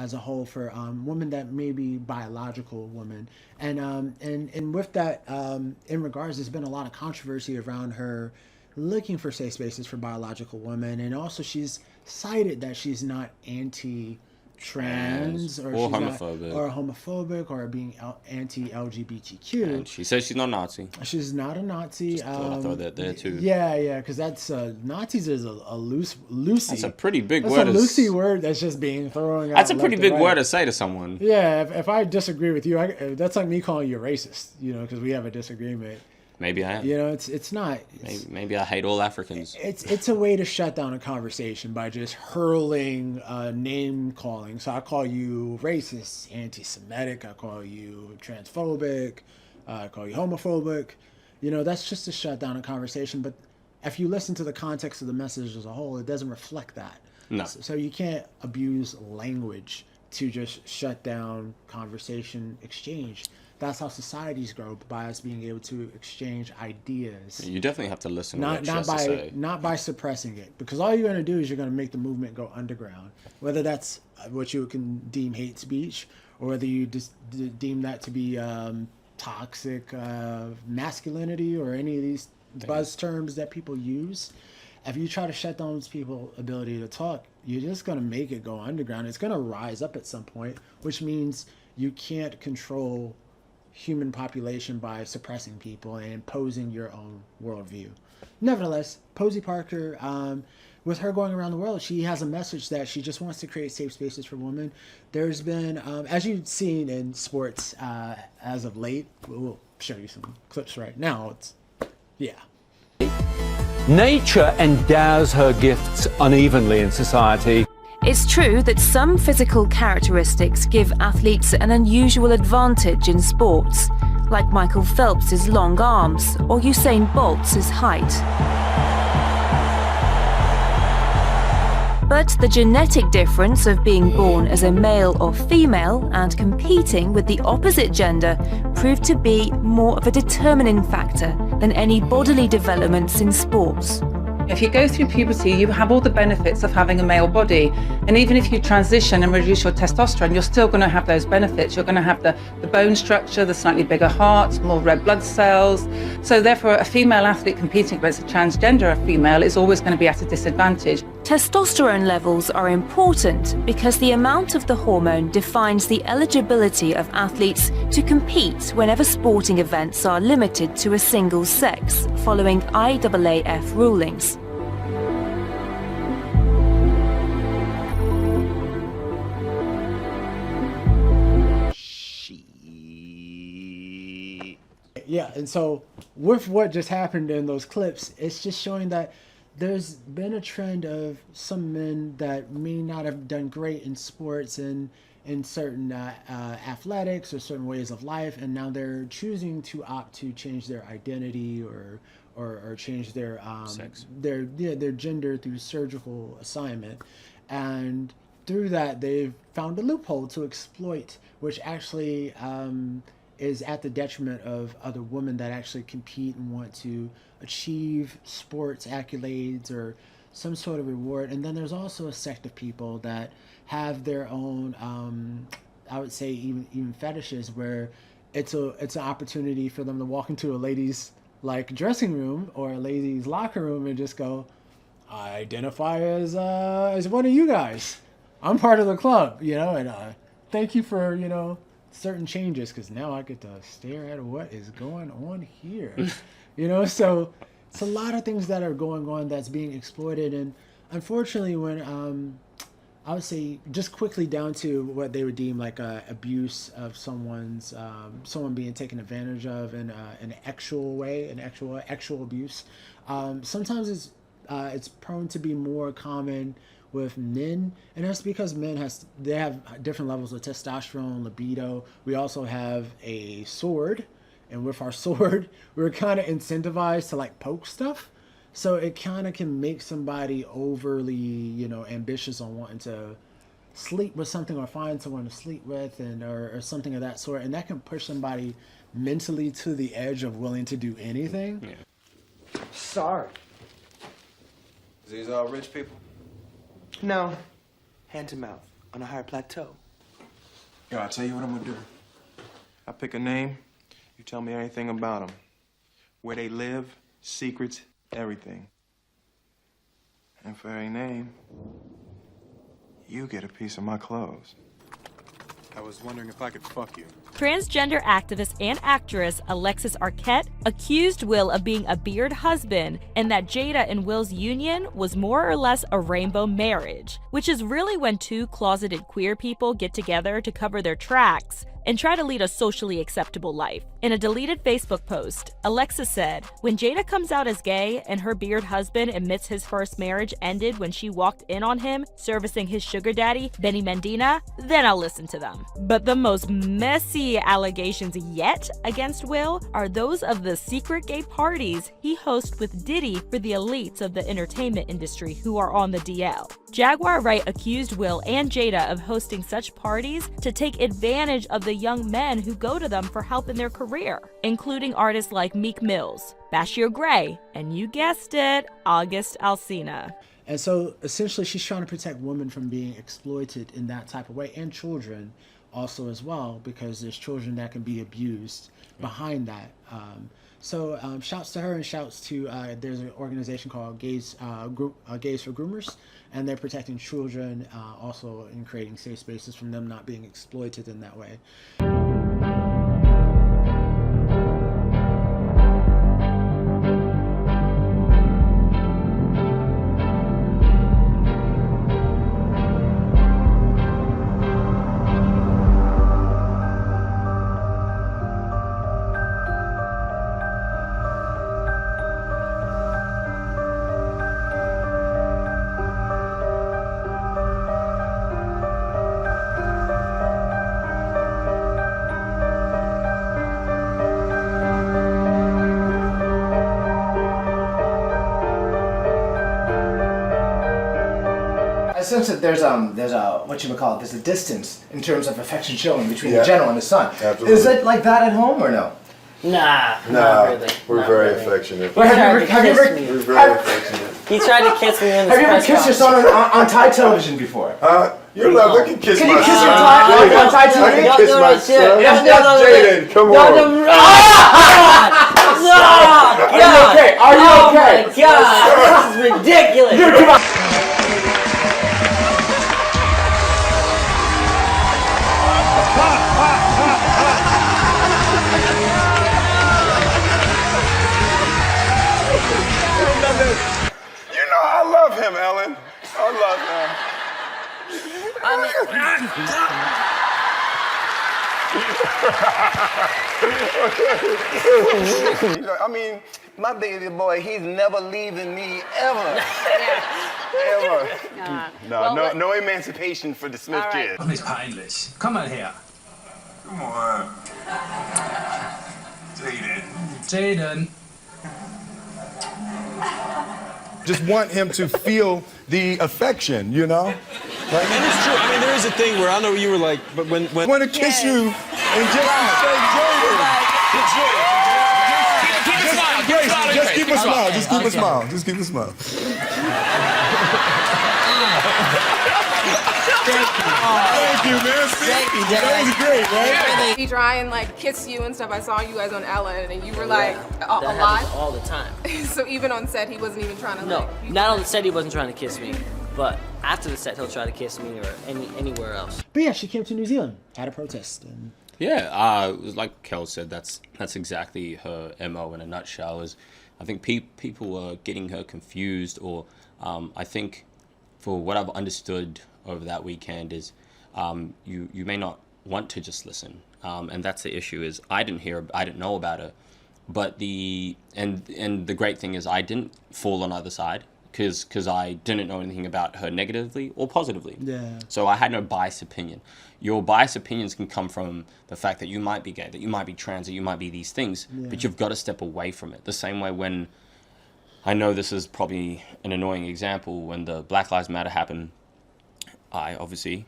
as a whole for women that may be biological women. And with that, in regards, there's been a lot of controversy around her looking for safe spaces for biological women, and also she's cited that she's not anti-trans or she's homophobic. or homophobic or being anti-LGBTQ. And she says she's not a Nazi. She's not a Nazi. Just thought I'd throw that there too. Yeah, because that's Nazis is a loosey. That's a pretty big that's word. That's a loosey word that's just being thrown out. That's a pretty big right. word to say to someone. Yeah, if I disagree with you, that's like me calling you a racist. Because we have a disagreement. Maybe I am. It's not. Maybe I hate all Africans. It's a way to shut down a conversation by just hurling name calling. So I call you racist, anti-Semitic. I call you transphobic. I call you homophobic. That's just to shut down a conversation. But if you listen to the context of the message as a whole, it doesn't reflect that. No. So you can't abuse language to just shut down conversation exchange. That's how societies grow, by us being able to exchange ideas. You definitely have to listen to what she has to say. Not by suppressing it. Because all you're going to do is you're going to make the movement go underground. Whether that's what you can deem hate speech, or whether you just deem that to be toxic masculinity, or any of these buzz terms that people use. If you try to shut down those people's ability to talk, you're just going to make it go underground. It's going to rise up at some point, which means you can't control human population by suppressing people and imposing your own worldview. Nevertheless, Posey Parker, with her going around the world, she has a message that she just wants to create safe spaces for women. There's been, as you've seen in sports as of late, we'll show you some clips right now. Nature endows her gifts unevenly in society. It's true that some physical characteristics give athletes an unusual advantage in sports, like Michael Phelps' long arms or Usain Bolt's height. But the genetic difference of being born as a male or female and competing with the opposite gender proved to be more of a determining factor than any bodily developments in sports. If you go through puberty, you have all the benefits of having a male body. And even if you transition and reduce your testosterone, you're still going to have those benefits. You're going to have the bone structure, the slightly bigger heart, more red blood cells. So therefore, a female athlete competing against a transgender female is always going to be at a disadvantage. Testosterone levels are important because the amount of the hormone defines the eligibility of athletes to compete whenever sporting events are limited to a single sex, following IAAF rulings. Yeah, and so with what just happened in those clips, it's just showing that there's been a trend of some men that may not have done great in sports and in certain athletics or certain ways of life, and now they're choosing to opt to change their identity or change their sex, their gender through surgical assignment, and through that they've found a loophole to exploit, which actually is at the detriment of other women that actually compete and want to achieve sports accolades or some sort of reward. And then there's also a sect of people that have their own, I would say even fetishes, where it's an opportunity for them to walk into a ladies' dressing room or a ladies' locker room and just go, I identify as one of you guys. I'm part of the club, and thank you for, certain changes, because now I get to stare at what is going on here. So it's a lot of things that are going on that's being exploited. And unfortunately, when I would say just quickly down to what they would deem like abuse of someone being taken advantage of in an actual way, an actual abuse, sometimes it's prone to be more common with men, and that's because men have different levels of testosterone, libido. We also have a sword, and with our sword, we're kind of incentivized to poke stuff. So it kind of can make somebody overly, ambitious on wanting to sleep with something or find someone to sleep with, and or something of that sort, and that can push somebody mentally to the edge of willing to do anything. Yeah. Sorry. These all rich people? No. Hand to mouth on a higher plateau. Yo, I'll tell you what I'm gonna do. I pick a name, you tell me anything about them. Where they live, secrets, everything. And for a name, you get a piece of my clothes. I was wondering if I could fuck you. Transgender activist and actress Alexis Arquette accused Will of being a beard husband and that Jada and Will's union was more or less a rainbow marriage, which is really when two closeted queer people get together to cover their tracks and try to lead a socially acceptable life. In a deleted Facebook post, Alexis said, "When Jada comes out as gay and her beard husband admits his first marriage ended when she walked in on him servicing his sugar daddy, Benny Mendina, then I'll listen to them." But the most messy allegations yet against Will are those of the secret gay parties he hosts with Diddy for the elites of the entertainment industry who are on the DL. Jaguar Wright accused Will and Jada of hosting such parties to take advantage of the young men who go to them for help in their career, including artists like Meek Mills, Bashir Gray, and you guessed it, August Alsina. And so essentially she's trying to protect women from being exploited in that type of way, and children also as well, because there's children that can be abused behind that. So shouts to her, and shouts to, there's an organization called Gays for Groomers, and they're protecting children also in creating safe spaces from them not being exploited in that way. I sense that there's a what you would call it, there's a distance in terms of affection shown between the general and his son. Absolutely. Is it like that at home or no? Nah, No, not really. we're Not very really. affectionate. Well, We're very affectionate. He tried to kiss me in the Have you ever kissed your son on Thai television before? You're not looking to kiss Can my you kiss son. your on Thai TV? I can kiss my son. Yes, Jaden, come on. Are you okay? Are you okay? Oh my God, this is ridiculous. You know I love him, Ellen. I love him. I mean, my baby boy, he's never leaving me ever. Ever. No emancipation for the Smith kid. It's painless. Come on here. Come on. Jaden. Just want him to feel the affection, you know? Like, and it's true. I mean, there is a thing where I know you were like, but when I want to kiss you and just say, Jaden. Just keep a smile. Just keep a smile. Just keep a smile. Thank you, man. That was great, right? He try and like kiss you and stuff. I saw you guys on Ellen, and you were like alive all the time. So even on set, he wasn't even trying to. No, like, not on the set he wasn't trying to kiss me, but after the set he'll try to kiss me or anywhere else. But yeah, she came to New Zealand, had a protest, and yeah, like Kel said, that's exactly her MO in a nutshell. Is I think people are getting her confused, or I think for what I've understood over that weekend is you may not want to just listen, and that's the issue. Is I didn't know about her, but the great thing is I didn't fall on either side because I didn't know anything about her negatively or positively. Yeah. So I had no biased opinion. Your biased opinions can come from the fact that you might be gay, that you might be trans, that you might be these things, but you've got to step away from it. The same way when, I know this is probably an annoying example, when the Black Lives Matter happened, I obviously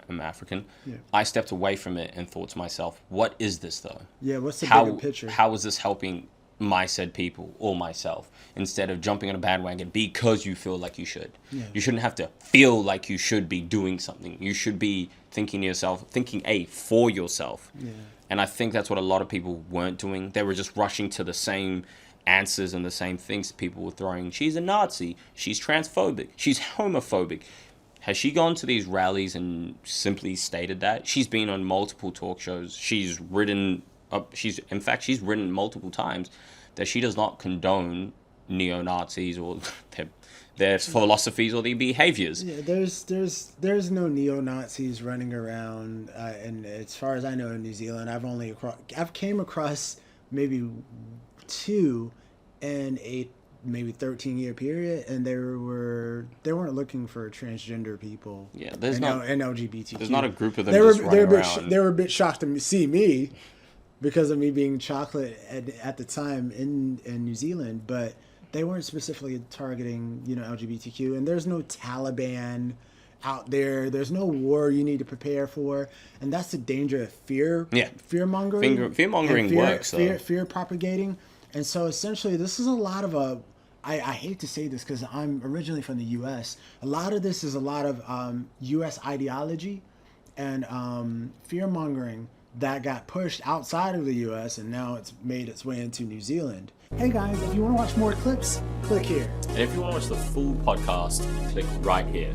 am African. Yeah. I stepped away from it and thought to myself, what is this though? Yeah, what's the bigger picture? How is this helping my said people or myself, instead of jumping on a bandwagon because you feel like you should. Yeah. You shouldn't have to feel like you should be doing something. You should be thinking for yourself. Yeah. And I think that's what a lot of people weren't doing. They were just rushing to the same answers and the same things people were throwing. She's a Nazi. She's transphobic. She's homophobic. Has she gone to these rallies and simply stated that? She's been on multiple talk shows. She's written multiple times that she does not condone neo-Nazis or their philosophies or their behaviors. Yeah, there's no neo-Nazis running around, and as far as I know in New Zealand, I've came across maybe 2 in a maybe 13-year period, and they weren't looking for transgender people. Yeah, and LGBTQ. There's not a group of them They were a bit shocked to see me because of me being chocolate at the time in New Zealand, but they weren't specifically targeting LGBTQ. And there's no Taliban out there. There's no war you need to prepare for, and that's the danger of fear. Yeah, fear mongering. Fear mongering works. Fear propagating, and so essentially, this is a lot of I hate to say this because I'm originally from the U.S. A lot of this is a lot of U.S. ideology and fear mongering that got pushed outside of the U.S. and now it's made its way into New Zealand. Hey guys, if you want to watch more clips, click here. And if you want to watch the full podcast, click right here.